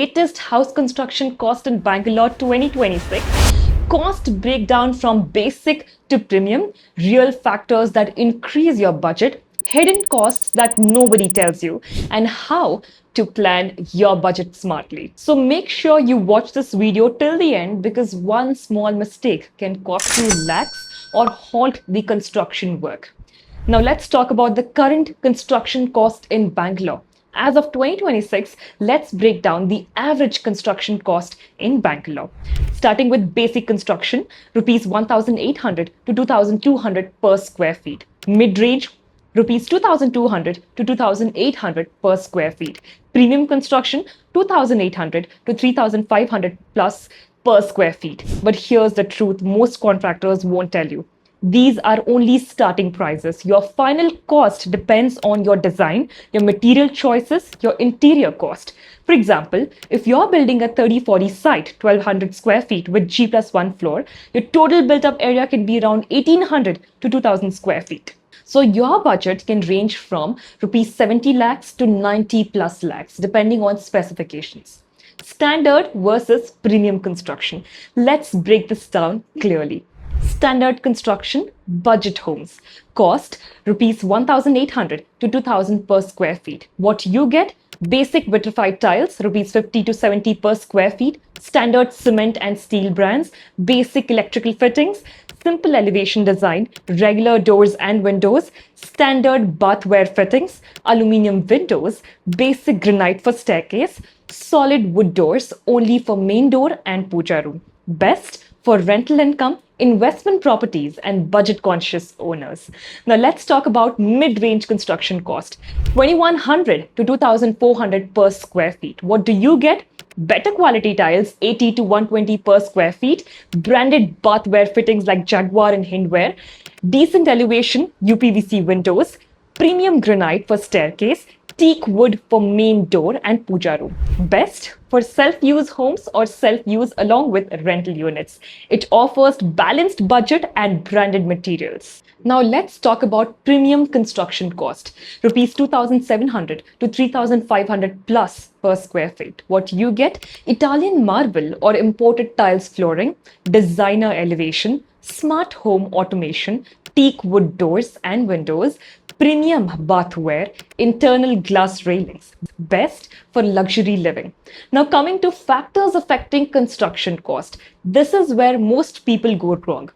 Latest house construction cost in Bangalore 2026. Cost breakdown from basic to premium, real factors that increase your budget, hidden costs that nobody tells you, and how to plan your budget smartly. So make sure you watch this video till the end because one small mistake can cost you lakhs or halt the construction work. Now let's talk about the current construction cost in Bangalore. As of 2026, let's break down the average construction cost in Bangalore. Starting with basic construction, rupees 1,800 to 2,200 per square feet. Mid-range, rupees 2,200 to 2,800 per square feet. Premium construction, 2,800 to 3,500 plus per square feet. But here's the truth most contractors won't tell you. These are only starting prices. Your final cost depends on your design, your material choices, your interior cost. For example, if you're building a 30-40 site, 1,200 square feet with G+1 floor, your total built-up area can be around 1,800 to 2,000 square feet. So your budget can range from rupees 70 lakhs to 90 plus lakhs, depending on specifications. Standard versus premium construction. Let's break this down clearly. Standard construction, budget homes. Cost, rupees 1,800 to 2,000 per square feet. What you get? Basic vitrified tiles, rupees 50 to 70 per square feet. Standard cement and steel brands. Basic electrical fittings. Simple elevation design, regular doors and windows, standard bathware fittings, aluminium windows, basic granite for staircase, solid wood doors only for main door and puja room. Best for rental income, investment properties, and budget-conscious owners. Now let's talk about mid-range construction cost. 2,100 to 2,400 per square feet. What do you get? Better quality tiles, 80 to 120 per square feet, branded bathware fittings like Jaguar and Hindware, decent elevation, UPVC windows, premium granite for staircase, teak wood for main door and puja room. Best for self-use homes or self-use along with rental units. It offers balanced budget and branded materials. Now let's talk about premium construction cost. Rupees 2,700 to 3,500 plus per square feet. What you get? Italian marble or imported tiles flooring, designer elevation, smart home automation, teak wood doors and windows, premium bathware, internal glass railings. Best for luxury living. Now coming to factors affecting construction cost. This is where most people go wrong.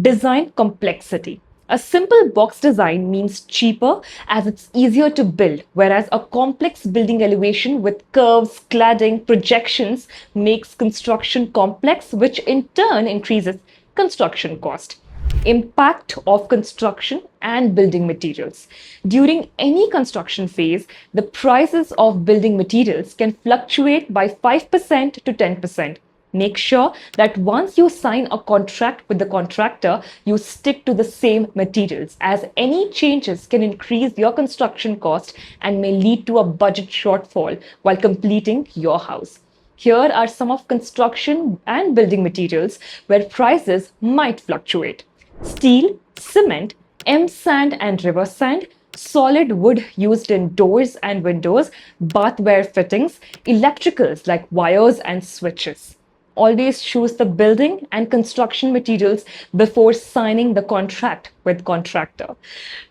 Design complexity. A simple box design means cheaper as it's easier to build, whereas a complex building elevation with curves, cladding, projections makes construction complex, which in turn increases construction cost. Impact of construction and building materials. During any construction phase, the prices of building materials can fluctuate by 5% to 10%. Make sure that once you sign a contract with the contractor, you stick to the same materials, as any changes can increase your construction cost and may lead to a budget shortfall while completing your house. Here are some of construction and building materials where prices might fluctuate. Steel, cement, M-sand and river sand, solid wood used in doors and windows, bathware fittings, electricals like wires and switches. Always choose the building and construction materials before signing the contract with contractor.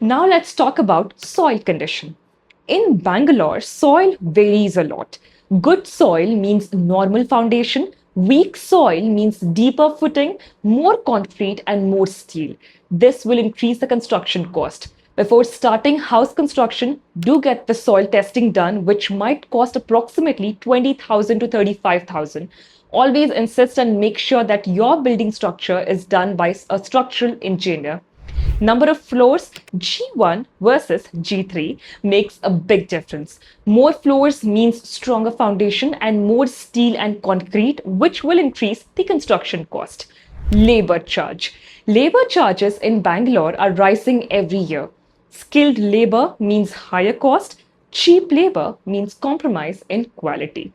Now let's talk about soil condition. In Bangalore, soil varies a lot. Good soil means normal foundation. Weak soil means deeper footing, more concrete and more steel. This will increase the construction cost. Before starting house construction, do get the soil testing done, which might cost approximately 20,000 to 35,000. Always insist and make sure that your building structure is done by a structural engineer. Number of floors, G1 versus G3 makes a big difference. More floors means stronger foundation and more steel and concrete, which will increase the construction cost. Labor charge. Labor charges in Bangalore are rising every year. Skilled labor means higher cost. Cheap labor means compromise in quality.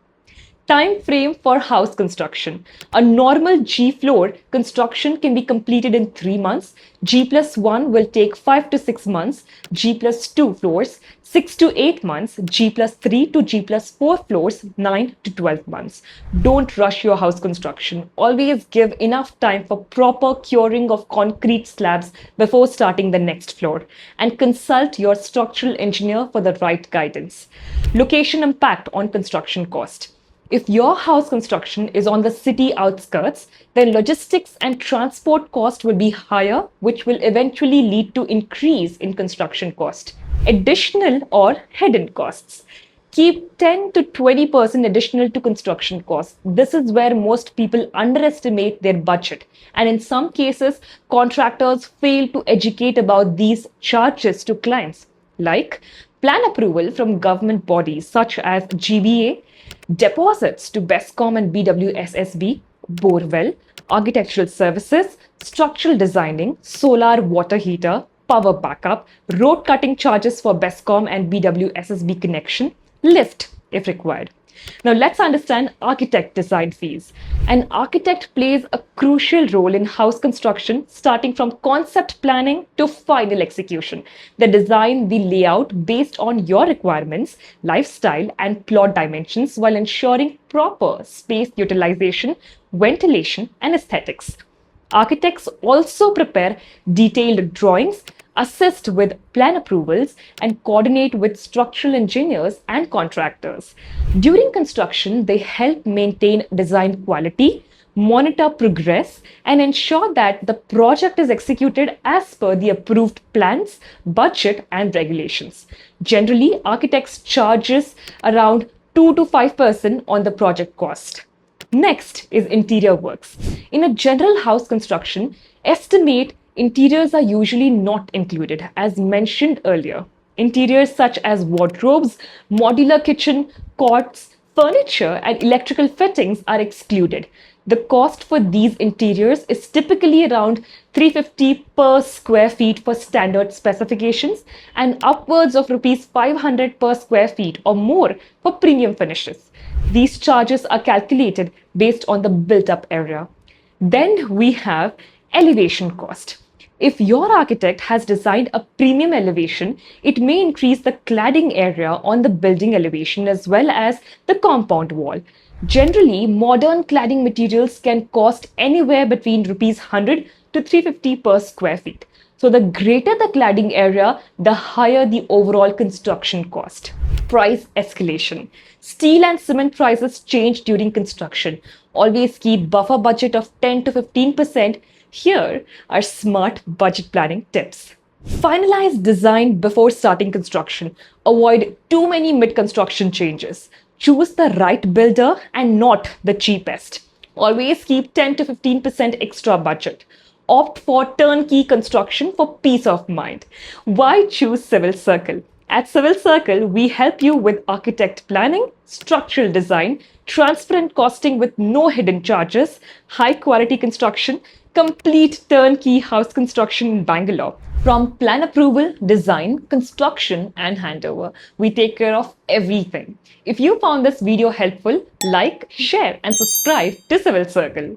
Time frame for house construction. A normal G floor construction can be completed in 3 months. G plus 1 will take 5 to 6 months. G plus 2 floors, 6 to 8 months. G plus 3 to G plus 4 floors, 9 to 12 months. Don't rush your house construction. Always give enough time for proper curing of concrete slabs before starting the next floor. And consult your structural engineer for the right guidance. Location impact on construction cost. If your house construction is on the city outskirts, then logistics and transport cost will be higher, which will eventually lead to increase in construction cost. Additional or hidden costs. Keep 10 to 20% additional to construction costs. This is where most people underestimate their budget. And in some cases, contractors fail to educate about these charges to clients, like plan approval from government bodies such as GBA, deposits to BESCOM and BWSSB, borewell, architectural services, structural designing, solar water heater, power backup, road cutting charges for BESCOM and BWSSB connection, lift if required. Now let's understand architect design fees. An architect plays a crucial role in house construction, starting from concept planning to final execution. They design the layout based on your requirements, lifestyle, and plot dimensions while ensuring proper space utilization, ventilation, and aesthetics. Architects also prepare detailed drawings, assist with plan approvals, and coordinate with structural engineers and contractors. During construction, they help maintain design quality, monitor progress, and ensure that the project is executed as per the approved plans, budget, and regulations. Generally, architects charges around 2 to 5% on the project cost. Next is interior works. In a general house construction, estimate interiors are usually not included, as mentioned earlier. Interiors such as wardrobes, modular kitchen, cots, furniture, and electrical fittings are excluded. The cost for these interiors is typically around 350 per square feet for standard specifications and upwards of rupees 500 per square feet or more for premium finishes. These charges are calculated based on the built-up area. Then we have elevation cost. If your architect has designed a premium elevation, it may increase the cladding area on the building elevation as well as the compound wall. Generally, modern cladding materials can cost anywhere between rupees 100 to 350 per square feet. So the greater the cladding area, the higher the overall construction cost. Price escalation. Steel and cement prices change during construction. Always keep buffer budget of 10 to 15%. Here are smart budget planning tips. Finalize design before starting construction. Avoid too many mid-construction changes. Choose the right builder and not the cheapest. Always keep 10 to 15% extra budget. Opt for turnkey construction for peace of mind. Why choose Civil Circle? At Civil Circle, we help you with architect planning, structural design, transparent costing with no hidden charges, high quality construction, complete turnkey house construction in Bangalore. From plan approval, design, construction, and handover, we take care of everything. If you found this video helpful, like, share, and subscribe to Civil Circle.